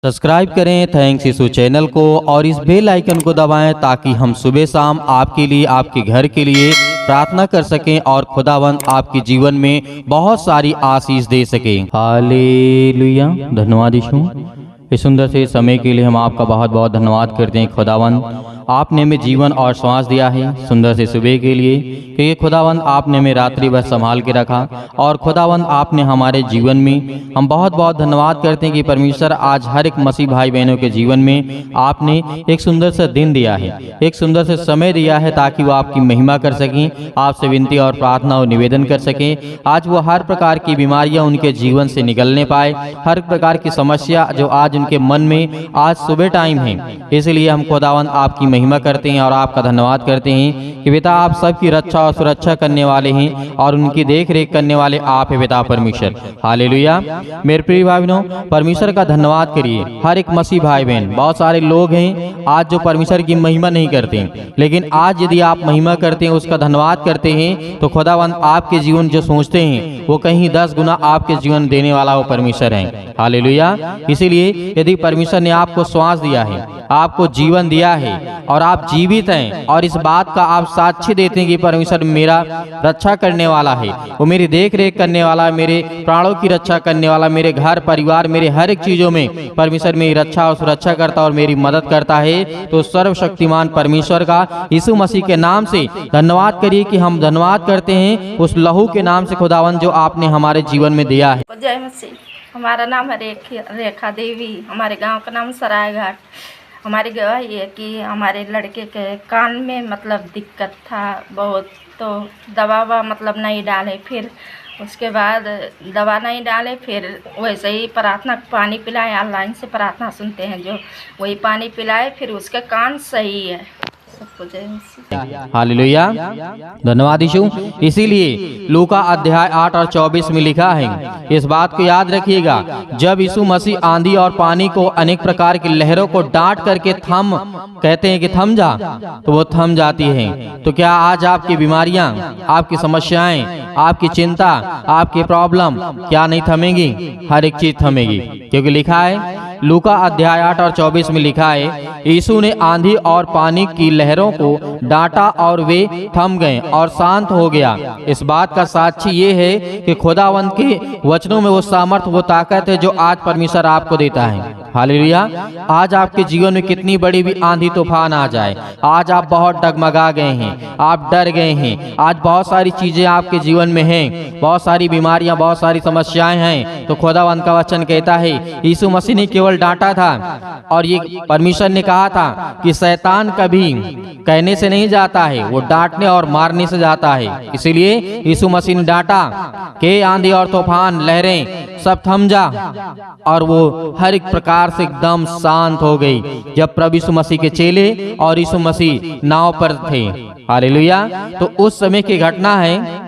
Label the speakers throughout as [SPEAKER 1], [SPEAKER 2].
[SPEAKER 1] Subscribe करें thanks यीशु channel को और इस बेल आइकन को दबाएं ताकि हम सुबह शाम आपके लिए आपके घर के लिए प्रार्थना कर सकें और खुदावंद आपके जीवन में बहुत सारी आशीष दे सकें। हालेलुया। धन्यवाद यीशु। इस सुंदर से समय के लिए हम आपका बहुत बहुत धन्यवाद करते हैं खुदावंद। आपने हमें जीवन और श्वास दिया है सुंदर से सुबह के लिए, क्योंकि खुदावंद आपने हमें रात्रि भर संभाल के रखा और खुदावंद आपने हमारे जीवन में हम बहुत बहुत धन्यवाद करते हैं कि परमेश्वर आज हर एक मसीह भाई बहनों के जीवन में आपने एक सुंदर सा दिन दिया है, एक सुंदर से समय दिया है ताकि वो आपकी महिमा कर सकें, आपसे विनती और प्रार्थना और निवेदन कर सकें। आज वो हर प्रकार की बीमारियां उनके जीवन से निकलने पाए, हर प्रकार की समस्या जो आज उनके मन में आज सुबह टाइम है, इसलिए हम खुदावंद आपकी महिमा करते हैं और आपका धन्यवाद करते हैं कि पिता आप सबकी रक्षा और सुरक्षा करने वाले हैं और उनकी देख रेख करने वाले आप है पिता परमेश्वर। हालेलुया। मेरे प्रिय भाई बहनों, परमेश्वर का धन्यवाद करिए। हर एक मसीह भाई बहन, बहुत सारे लोग हैं आज जो परमेश्वर की महिमा नहीं करते, लेकिन आज यदि आप महिमा करते हैं, उसका धन्यवाद करते हैं, तो खुदावंद आपके जीवन जो सोचते हैं वो कहीं 10 गुना आपके जीवन देने वाला वो परमेश्वर है। हालेलुया। इसीलिए यदि परमेश्वर ने आपको श्वास दिया है, आपको जीवन दिया है और आप जीवित हैं और इस बात का आप साक्षी देते हैं कि परमेश्वर मेरा रक्षा करने वाला है, वो मेरी देख रेख करने वाला है, मेरे प्राणों की रक्षा करने वाला, मेरे घर परिवार मेरे हर एक चीजों में परमेश्वर मेरी रक्षा और सुरक्षा करता और मेरी मदद करता है, तो सर्वशक्तिमान परमेश्वर का यीशु मसीह के नाम से धन्यवाद करिए कि हम धन्यवाद करते हैं उस लहू के नाम से खुदावंद जो आपने हमारे जीवन में दिया है।
[SPEAKER 2] जय मसीह। हमारा नाम है रेखा देवी, हमारे गांव का नाम सराय घाट। हमारी गवाही ये कि हमारे लड़के के कान में मतलब दिक्कत था बहुत, तो दवा मतलब नहीं डाले, फिर उसके बाद दवा नहीं डाले, फिर वैसे ही प्रार्थना पानी पिलाए, ऑनलाइन से प्रार्थना सुनते हैं जो, वही पानी पिलाए, फिर उसके कान सही है।
[SPEAKER 1] हालेलुया। धन्यवाद यीशु। इसीलिए लूका अध्याय 8 और 24 में लिखा है, इस बात को याद रखिएगा, जब यीशु मसीह आंधी और पानी को अनेक प्रकार की लहरों को डांट करके कहते हैं कि थम जा, तो वो थम जाती हैं। तो क्या आज आपकी बीमारियां, आपकी समस्याएं, आपकी चिंता, आपकी प्रॉब्लम क्या नहीं थमेगी? हर एक चीज थमेगी, क्योंकि लिखा है लूका अध्याय 8 और 24 में लिखा है, यीशु ने आंधी और पानी की लहरों को डांटा और वे थम गए और शांत हो गया। इस बात का साक्षी ये है कि खुदावंत के वचनों में वो सामर्थ्य, वो ताकत है जो आज परमेश्वर आपको देता है। हालेलुया। आज आपके जीवन में कितनी बड़ी भी आंधी तूफान आ जाए, आज आप बहुत डगमगा गए हैं, आप डर गए हैं, आज बहुत सारी चीजें आपके जीवन में हैं, बहुत सारी बीमारियां, बहुत सारी समस्याएं हैं, तो खुदावंत का वचन कहता है यीशु मसीह ने केवल डांटा था और ये परमेश्वर ने कहा था कि शैतान कभी कहने से नहीं जाता है, वो डांटने और मारने से जाता है। इसीलिए यीशु मसीह ने डांटा कि आंधी और तूफान लहरें सब थम जा, और वो हर एक प्रकार से एकदम शांत हो गई जब प्रभु यीशु मसीह के चेले और यीशु मसीह नाव पर थे। हालेलुया। तो उस समय की घटना है,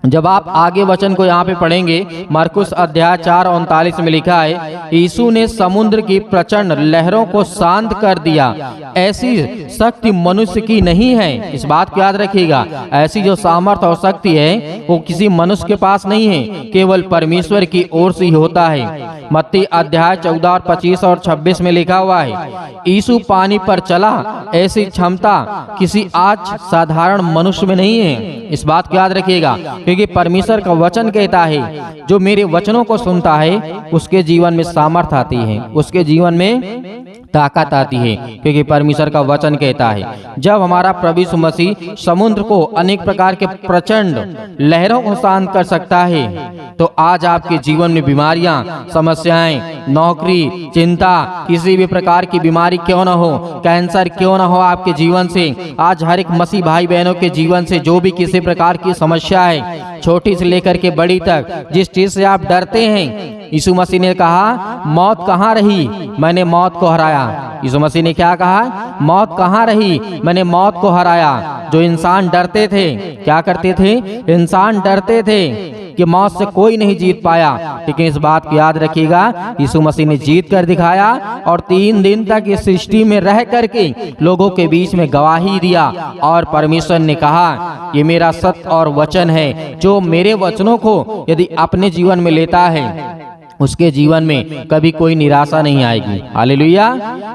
[SPEAKER 1] जब आप आगे वचन को यहाँ पे पढ़ेंगे, मरकुस अध्याय 4 और 39 में लिखा है, यीशु ने समुद्र की प्रचंड लहरों को शांत कर दिया। ऐसी शक्ति मनुष्य की नहीं है। इस बात को याद रखिएगा, ऐसी जो सामर्थ्य और शक्ति है वो किसी मनुष्य के पास नहीं है, केवल परमेश्वर की ओर से ही होता है। मत्ती अध्याय 14 और 25 और 26 में लिखा हुआ है, यीशु पानी पर चला, ऐसी क्षमता किसी आज साधारण मनुष्य में नहीं है। इस बात को याद रखिएगा, क्योंकि परमेश्वर का वचन कहता है जो मेरे वचनों को सुनता है उसके जीवन में सामर्थ आती है, उसके जीवन में ताकत आती है, क्योंकि परमेश्वर का वचन कहता है जब हमारा प्रभु यीशु मसीह समुद्र को अनेक प्रकार के प्रचंड लहरों को शांत कर सकता है, तो आज आपके जीवन में बीमारियां, समस्याएं, नौकरी, चिंता, किसी भी प्रकार की बीमारी क्यों न हो, कैंसर क्यों न हो आपके जीवन से, आज हर एक मसीह भाई बहनों के जीवन से जो भी किसी प्रकार की समस्या है, छोटी से लेकर के बड़ी तक, जिस चीज से आप डरते हैं, यीशु मसीह ने कहा मौत कहाँ रही, मैंने मौत को हराया। यीशु मसीह ने क्या कहा? मौत कहाँ रही, मैंने मौत को हराया। जो इंसान डरते थे, क्या करते थे? इंसान डरते थे कि मौत से कोई नहीं जीत पाया, लेकिन इस बात को याद रखिएगा, यीशु मसीह ने जीत कर दिखाया और 3 दिन तक इस सृष्टि में रह करके लोगों के बीच में गवाही दिया, और परमेश्वर ने कहा ये मेरा सत्य और वचन है, जो मेरे वचनों को यदि अपने जीवन में लेता है उसके जीवन में कभी कोई निराशा नहीं आएगी। हालेलुया।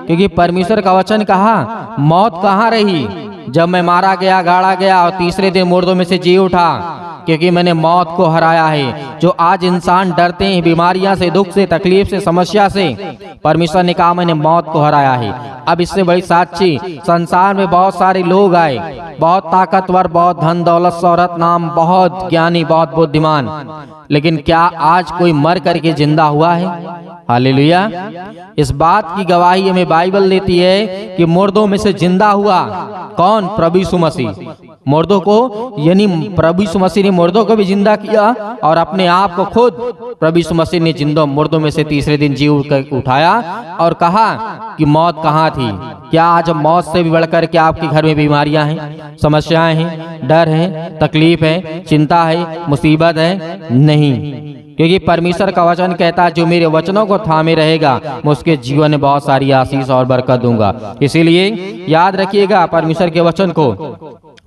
[SPEAKER 1] क्योंकि परमेश्वर का वचन कहा, मौत कहाँ रही जब मैं मारा गया, गाड़ा गया और तीसरे दिन मुर्दों में से जी उठा, क्योंकि मैंने मौत को हराया है। जो आज इंसान डरते हैं बीमारियां से, दुख से, तकलीफ से, समस्या से, परमेश्वर ने कहा मैंने मौत को हराया है। अब इससे बड़ी साक्षी संसार में बहुत सारे लोग आए, बहुत ताकतवर, बहुत धन दौलत शोहरत नाम, बहुत ज्ञानी, बहुत बुद्धिमान, लेकिन क्या आज कोई मर करके जिंदा हुआ है? हालेलुया। इस बात की गवाही हमें बाइबल देती है कि मुर्दों में से जिंदा हुआ कौन? प्रभु यीशु मसीह। मुर्दों को, यानी प्रभु यीशु मसीह ने मुर्दों को भी जिंदा किया और अपने आप को खुद प्रभु यीशु मसीह ने जिंदा मुर्दों में से तीसरे दिन जी उठाया और कहा कि मौत कहाँ थी। क्या आज मौत से भी बढ़कर के आपके घर में बीमारियां हैं, समस्याएं हैं, डर है, तकलीफ है, चिंता है, मुसीबत है? नहीं, क्योंकि परमेश्वर का वचन कहता है जो मेरे वचनों को थामे रहेगा मैं उसके जीवन में बहुत सारी आशीष और बरकत दूंगा। इसीलिए याद रखिएगा परमेश्वर के वचन को।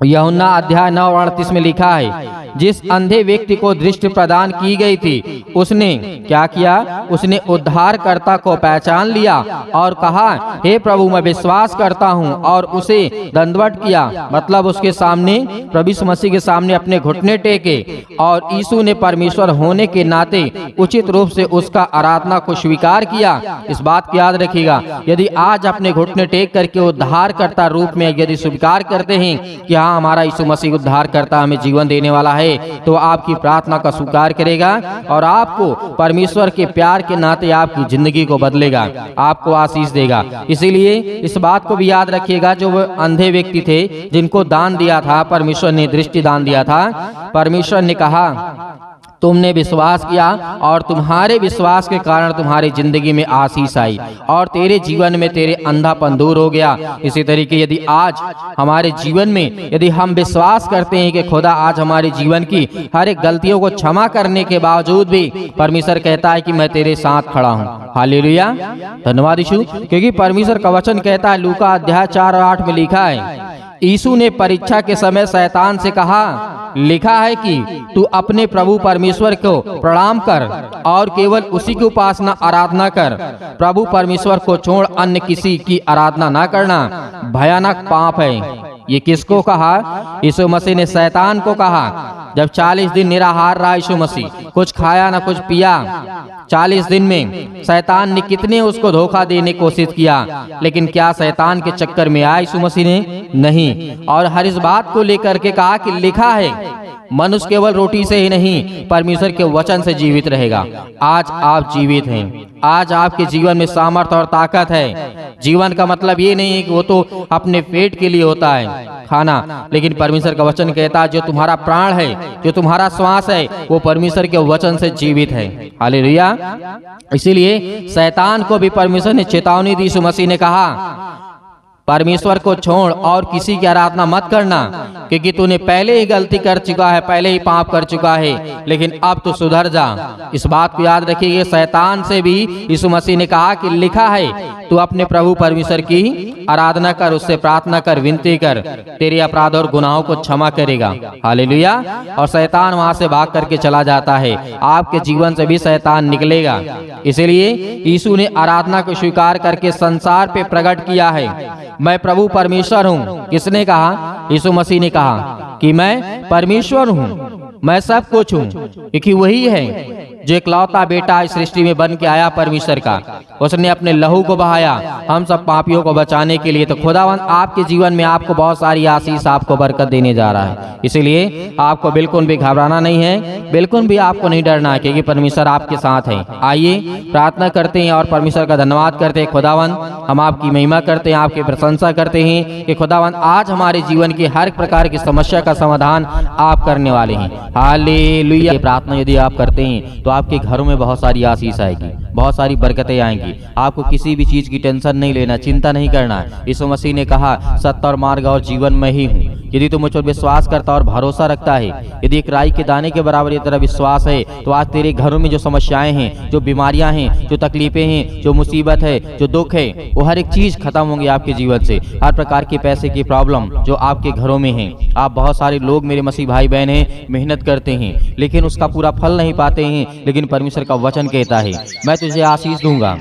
[SPEAKER 1] यूहन्ना अध्याय 9:38 में लिखा है, जिस अंधे व्यक्ति को दृष्टि प्रदान की गई थी उसने क्या किया? उसने उद्धारकर्ता को पहचान लिया और कहा, हे प्रभु मैं विश्वास करता हूँ, और उसे दंडवत किया। मतलब उसके सामने, प्रभु यीशु मसीह के सामने अपने घुटने टेके और यीशु ने परमेश्वर होने के नाते उचित रूप से उसका आराधना को स्वीकार किया। इस बात की याद रखिएगा, यदि आज अपने घुटने टेक करके उद्धारकर्ता रूप में यदि स्वीकार करते हैं कि हाँ हमारा यीशु मसीह उद्धार करता, हमें जीवन देने वाला है, तो आपकी प्रार्थना का स्वीकार करेगा और आपको परमेश्वर के प्यार के नाते आपकी जिंदगी को बदलेगा, आपको आशीष देगा। इसीलिए इस बात को भी याद रखिएगा, जो वो अंधे व्यक्ति थे जिनको दान दिया था परमेश्वर ने, दृष्टि दान दिया था, परमेश्वर ने कहा तुमने विश्वास किया और तुम्हारे विश्वास के कारण तुम्हारी जिंदगी में आशीष आई और तेरे जीवन में तेरे अंधापन दूर हो गया। इसी तरीके यदि आज हमारे जीवन में यदि हम विश्वास करते हैं कि खुदा आज हमारे जीवन की हर एक गलतियों को क्षमा करने के बावजूद भी परमेश्वर कहता है कि मैं तेरे साथ खड़ा हूँ। हालेलुया, धन्यवाद यीशु। क्योंकि परमेश्वर का वचन कहता है, लूका अध्याय 4:8 में लिखा है, यीशु ने परीक्षा के समय शैतान से कहा, लिखा है कि तू अपने प्रभु परमेश्वर को प्रणाम कर और केवल उसी की उपासना आराधना कर, प्रभु परमेश्वर को छोड़ अन्य किसी की आराधना ना करना, भयानक पाप है। ये किसको कहा? यीशु मसीह ने शैतान को कहा। जब 40 दिन निराहार रहा यीशु मसीह, कुछ खाया ना कुछ पिया, 40 दिन में शैतान ने कितने उसको धोखा देने की कोशिश किया, लेकिन क्या शैतान के चक्कर में आया यीशु मसीह ने? नहीं। और हर इस बात को लेकर के कहा कि लिखा है मनुष्य केवल रोटी से ही नहीं परमेश्वर के वचन से जीवित रहेगा। आज आप जीवित हैं, आज आपके जीवन में सामर्थ्य और ताकत है। जीवन का मतलब ये नहीं है कि वो तो अपने पेट के लिए होता है खाना, लेकिन परमेश्वर का वचन कहता है जो तुम्हारा प्राण है, जो तुम्हारा श्वास है, वो परमेश्वर के वचन से जीवित है। हालेलुया। इसीलिए शैतान को भी परमेश्वर ने चेतावनी दी। यीशु मसीह ने कहा परमेश्वर को छोड़ और किसी की आराधना मत करना, क्योंकि तूने पहले ही गलती कर चुका है, पहले ही पाप कर चुका है, लेकिन अब तू सुधर जा। इस बात को याद रखिए, शैतान से भी यीशु मसीह ने कहा कि लिखा है तू अपने प्रभु परमेश्वर की आराधना कर, उससे प्रार्थना कर, विनती कर, तेरे अपराध और गुनाहों को क्षमा करेगा। हालेलुया। और शैतान वहां से भाग करके चला जाता है, आपके जीवन से भी शैतान निकलेगा। इसलिए यीशु ने आराधना को स्वीकार करके संसार पे प्रकट किया है, मैं प्रभु परमेश्वर हूँ। किसने कहा? यीशु मसीह ने कहा कि मैं परमेश्वर हूँ, मैं सब कुछ हूँ, क्योंकि वही है जो इकलौता बेटा इस सृष्टि में बन के आया परमेश्वर का। उसने अपने लहू को बहाया हम सब पापियों को बचाने के लिए। तो खुदावंद आपके जीवन में आपको बहुत सारी आशीष, आपको बरकत देने जा रहा है। इसलिए आपको बिल्कुल भी घबराना नहीं है, बिल्कुल भी आपको नहीं डरना है, क्योंकि परमेश्वर आपके साथ है। आइए प्रार्थना करते हैं और परमेश्वर का धन्यवाद करते हैं। खुदावंद हम आपकी महिमा करते हैं, आपकी प्रशंसा करते हैं कि खुदावंद आज हमारे जीवन की हर प्रकार की समस्या का समाधान आप करने वाले हैं। हालेलुया। प्रार्थना यदि आप करते हैं तो आपके घरों में बहुत सारी आशीष आएगी, बहुत सारी बरकतें आएंगी। आपको किसी भी चीज की टेंशन नहीं लेना, चिंता नहीं करना। यीशु मसीह ने कहा सत्य और मार्ग और जीवन में ही हूँ, यदि तू मुझ पर विश्वास करता और भरोसा रखता है, यदि एक राई के दाने के बराबर ये तेरा विश्वास है, तो आज तेरे घरों में जो समस्याएं हैं, जो बीमारियां हैं, जो तकलीफें हैं, जो मुसीबत है, जो दुख है, वो हर एक चीज खत्म होंगी आपके जीवन से। हर प्रकार की पैसे की प्रॉब्लम जो आपके घरों में है, आप बहुत सारे लोग मेरे मसीह भाई बहन हैं, मेहनत करते हैं लेकिन उसका पूरा फल नहीं पाते हैं, लेकिन परमेश्वर का वचन कहता है मैं तुझे आशीष दूंगा।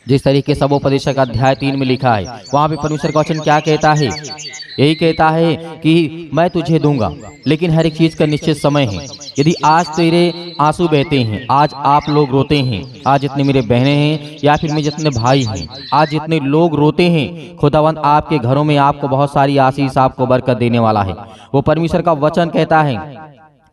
[SPEAKER 1] जिस तरीके से उपदेशक अध्याय 3 में लिखा है, वहां पे परमेश्वर का वचन क्या कहता है? यही कहता है कि मैं तुझे दूंगा, लेकिन हर एक चीज का निश्चित समय है। यदि आज तेरे आंसू बहते हैं, आज आप लोग रोते हैं, आज जितने मेरे बहनें हैं या फिर मेरे जितने भाई हैं, आज जितने लोग रोते हैं, खुदावंद आपके घरों में आपको बहुत सारी आशीष, आपको बरकत देने वाला है। वो परमेश्वर का वचन कहता है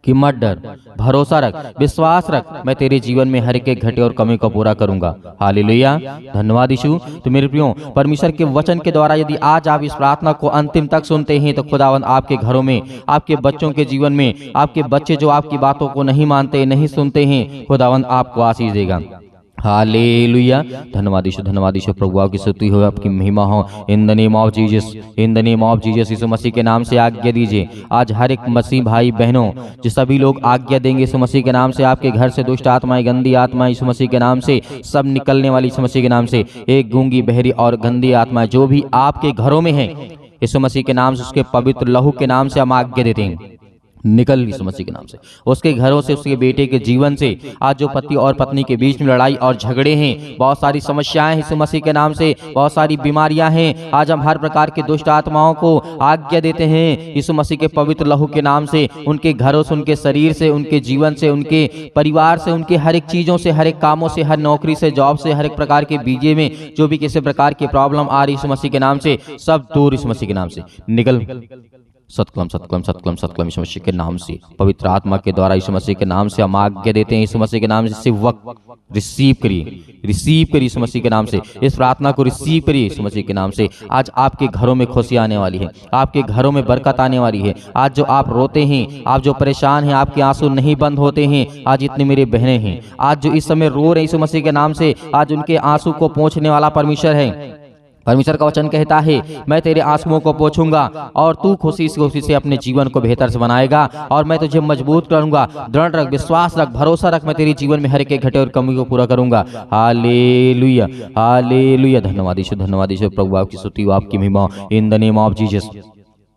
[SPEAKER 1] कि मत डर, भरोसा रख, विश्वास रख, मैं तेरे जीवन में हर एक घटे और कमी को पूरा करूंगा। हालेलुया, धन्यवाद यीशु। तो मेरे प्रियो, परमेश्वर के वचन के द्वारा यदि आज आप इस प्रार्थना को अंतिम तक सुनते हैं, तो खुदावंद आपके घरों में, आपके बच्चों के जीवन में, आपके बच्चे जो आपकी बातों को नहीं मानते, नहीं सुनते हैं, खुदावंद आपको आशीष देगा। हालेलुया, धन्यवाद यीशु। प्रभु की स्तुति हो, आपकी महिमा हो। In the name of Jesus, in the name of Jesus, Yeshu Masih के नाम से आज्ञा दीजिए। आज हर एक मसीह भाई बहनों, जो सभी लोग आज्ञा देंगे यीशु मसीह के नाम से, आपके घर से दुष्ट आत्माएं, गंदी आत्माएं यीशु मसीह के नाम से सब निकलने वाली यीशु मसीह के नाम से। एक गूंगी, बहरी और गंदी आत्माएं जो भी आपके घरों में है, यीशु मसीह के नाम से, उसके पवित्र लहू के नाम से हम आज्ञा देते हैं, निकल यीशु मसीह के नाम से। उसके घरों से, उसके बेटे के जीवन से, आज जो पति और पत्नी के बीच में लड़ाई और झगड़े हैं, बहुत सारी समस्याएं यीशु मसीह के नाम से, बहुत सारी बीमारियां हैं, आज हम हर प्रकार की दुष्ट आत्माओं को आज्ञा देते हैं यीशु मसीह के पवित्र लहू के नाम से। उनके घरों से, उनके शरीर से, उनके जीवन से, उनके परिवार से, उनके हर एक चीजों से, हर एक कामों से, हर नौकरी से, जॉब से, हर एक प्रकार के बीजे में जो भी किसी प्रकार की प्रॉब्लम आ रही यीशु मसीह के नाम से, सब दूर यीशु मसीह के नाम से निकल। सतकलम सतकलम सतकलम सतकलम यीशु मसीह के नाम से, पवित्र आत्मा के द्वारा यीशु मसीह के नाम से हम आज्ञा देते हैं यीशु मसीह के नाम से। वक्त रिसीव करिए यीशु मसीह के नाम से। इस प्रार्थना को रिसीव करिए यीशु मसीह के नाम से। आज आपके घरों में खुशी आने वाली है, आपके घरों में बरकत आने वाली है। आज जो आप रोते हैं, आप जो परेशान हैं, आपके आंसू नहीं बंद होते हैं। आज इतने मेरे बहनें हैं, आज जो इस समय रो रहे हैं यीशु मसीह के नाम से, आज उनके आंसू को पोंछने वाला परमेश्वर है। परमेश्वर का वचन कहता है मैं तेरे आंसुओं को पोंछूंगा और तू खुशी से अपने जीवन को बेहतर से बनाएगा, और मैं तुझे मजबूत करूंगा। दृढ़ रख, विश्वास रख, भरोसा रख, मैं तेरे जीवन में हर एक घटे और कमी को पूरा करूंगा। हालेलुया, हालेलुया, धन्यवाद यीशु। प्रभु आपकी स्तुति हो, आपकी महिमा। In the name of Jesus,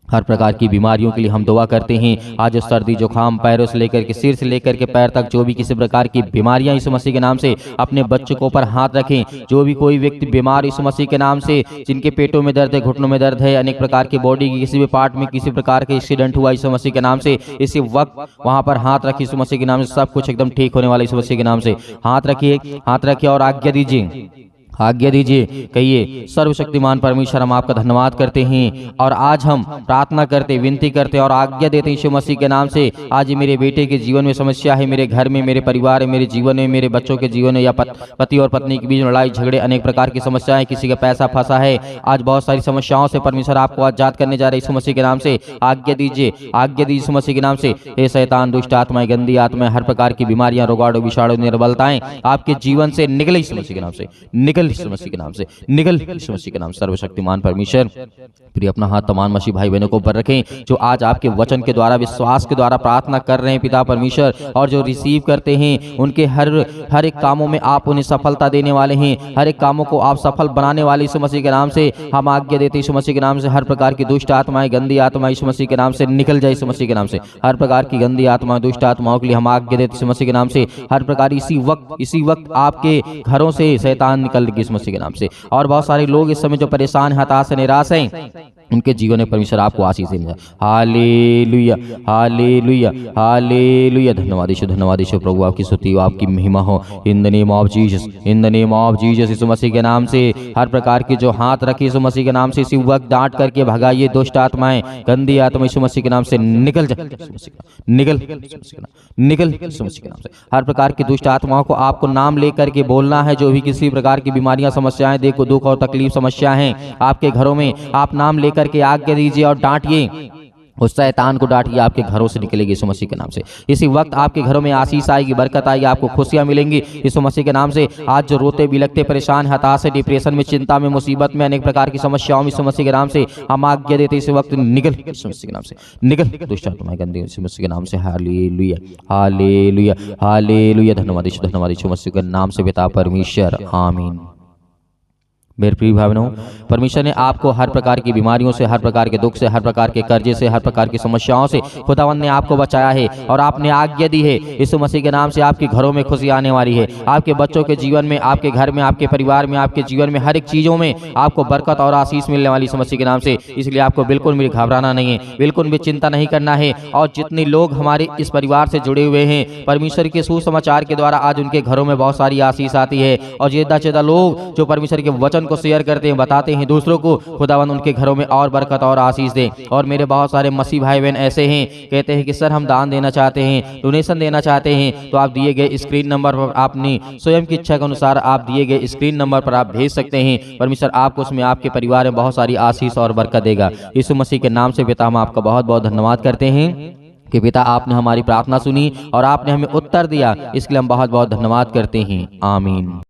[SPEAKER 1] हर प्रकार की बीमारियों के लिए हम दुआ करते हैं। आज सर्दी जुकाम, पैरों से लेकर के सिर से लेकर के पैर तक जो भी किसी प्रकार की बीमारियां यीशु मसीह के नाम से, अपने बच्चों के ऊपर हाथ रखें। जो भी कोई व्यक्ति बीमार यीशु मसीह के नाम से, जिनके पेटों में दर्द है, घुटनों में दर्द है, अनेक प्रकार की बॉडी की किसी भी पार्ट में किसी प्रकार के एक्सीडेंट हुआ यीशु मसीह के नाम से, इसी वक्त वहां पर हाथ रखिए यीशु मसीह के नाम से। सब कुछ एकदम ठीक होने वाला यीशु मसीह के नाम से। हाथ रखिए और आज्ञा दीजिए, आज्ञा दीजिए। कहिए सर्वशक्तिमान परमेश्वर, हम आपका धन्यवाद करते हैं और आज हम प्रार्थना करते, विनती करते और आज्ञा देते हैं यीशु मसीह के नाम से। आज मेरे बेटे के जीवन में समस्या है, मेरे घर में, मेरे परिवार में, मेरे जीवन में, मेरे बच्चों के जीवन में, या पति और पत्नी के बीच लड़ाई झगड़े, अनेक प्रकार की समस्याएं, किसी का पैसा फंसा है। आज बहुत सारी समस्याओं से परमेश्वर आपको आजाद करने जा रहे यीशु मसीह के नाम से। आज्ञा दीजिए यीशु मसीह के नाम से। हे शैतान, दुष्ट आत्माएं, गंदी आत्माएं, हर प्रकार की बीमारियां, रोगाणु, विषाणु, निर्बलताएं आपके जीवन से निकले यीशु मसीह के नाम से। निकल यीशु मसीह के नाम से, निकल यीशु मसीह के नाम। सर्वशक्तिमान परमेश्वर, प्रिय अपना हाथ तमाम मसीह भाई बहनों को ऊपर रखें, जो आज आपके वचन के द्वारा, विश्वास के द्वारा प्रार्थना कर रहे हैं पिता परमेश्वर, और जो रिसीव करते हैं, उनके हर एक कामों में आप उन्हें सफलता देने वाले हैं। हर एक कामों को आप सफल बनाने वाले यीशु मसीह के नाम से हम आज्ञा देते यीशु मसीह के नाम से। हर प्रकार की दुष्ट आत्माएं, गंदी आत्मा यीशु मसीह के नाम से निकल जाए यीशु मसीह के नाम से। हर प्रकार की गंदी आत्माएं, दुष्ट आत्माओं के लिए हम आज्ञा देते यीशु मसीह के नाम से। हर प्रकार इसी वक्त आपके घरों से शैतान निकल गए यीशु मसीह के नाम से। और बहुत सारे लोग इस समय जो परेशान, हताश, निराश हैं, उनके जीवन में परमेश्वर आपको आशीष देंगे। हालेलुया, हालेलुया, हालेलुया, धन्यवाद यीशु। प्रभु आपकी स्तुति हो, आपकी महिमा हो। In the name of Jesus, in the name of Jesus, Yeshu Masih के नाम से हर प्रकार की जो हाथ रखी यीशु मसीह के नाम से, इसी वक्त डांट करके भगाइए दुष्ट आत्माएं, गंदी आत्मा यीशु मसीह के नाम से निकल जाए, निकल यीशु मसीह के नाम से। हर प्रकार की दुष्ट आत्माओं को आपको नाम लेकर के बोलना है। जो भी किसी प्रकार की बीमारियां, समस्याएं, देखो दुख और तकलीफ, समस्या हैं आपके घरों में, आप नाम लेकर के आज्ञा दीजिए और डांटिए। उस शैतान को डांटिए, आपके घरों से निकलेगी यीशु मसीह के नाम से। इसी वक्त आपके घरों में आशीष आएगी, बरकत आएगी, आपको खुशियां मिलेंगी यीशु मसीह के नाम से। आज जो रोते बिलखते परेशान हताश है, डिप्रेशन में, चिंता में, मुसीबत में, अनेक प्रकार की समस्याओं में, यीशु मसीह के नाम से हम आज्ञा देते इस वक्त निकल यीशु मसीह के नाम से, निकल दुष्ट आत्माएं गंदी यीशु मसीह के नाम से। Hallelujah hallelujah hallelujah. धन्यवाद यीशु मसीह के नाम से पिता परमेश्वर, आमीन। मेरे प्रिय भाई बहनों, परमेश्वर ने आपको हर प्रकार की बीमारियों से, हर प्रकार के दुख से, हर प्रकार के कर्जे से, हर प्रकार की समस्याओं से खुदावंद ने आपको बचाया है और आपने आज्ञा दी है यीशु मसीह के नाम से आपके घरों में खुशी आने वाली है। आपके बच्चों के जीवन में, आपके घर में, आपके परिवार में, आपके जीवन में, हर एक चीज़ों में आपको बरकत और आशीष मिलने वाली यीशु मसीह के नाम से। इसलिए आपको बिल्कुल भी घबराना नहीं है, बिल्कुल भी चिंता नहीं करना है। और जितने लोग हमारे इस परिवार से जुड़े हुए हैं, परमेश्वर के सुसमाचार के द्वारा आज उनके घरों में बहुत सारी आशीष आती है। और ज़्यादा से ज़्यादा लोग जो परमेश्वर के वचन को शेयर करते हैं, बताते हैं दूसरों को, खुदावंद उनके घरों में और बरकत और आशीष दे। और मेरे बहुत सारे मसीह भाई बहन ऐसे हैं, कहते हैं कि सर हम दान देना चाहते हैं, डोनेशन देना चाहते हैं, तो आप दिए गए स्क्रीन नंबर पर अपनी स्वयं की इच्छा के अनुसार आप दिए गए स्क्रीन नंबर पर आप भेज सकते हैं। परमेश्वर आपको उसमें, आपके परिवार में बहुत सारी आशीष और बरकत देगा यीशु मसीह के नाम से। पिता हम आपका बहुत बहुत धन्यवाद करते हैं कि पिता आपने हमारी प्रार्थना सुनी और आपने हमें उत्तर दिया, इसके लिए हम बहुत बहुत धन्यवाद करते हैं। आमीन।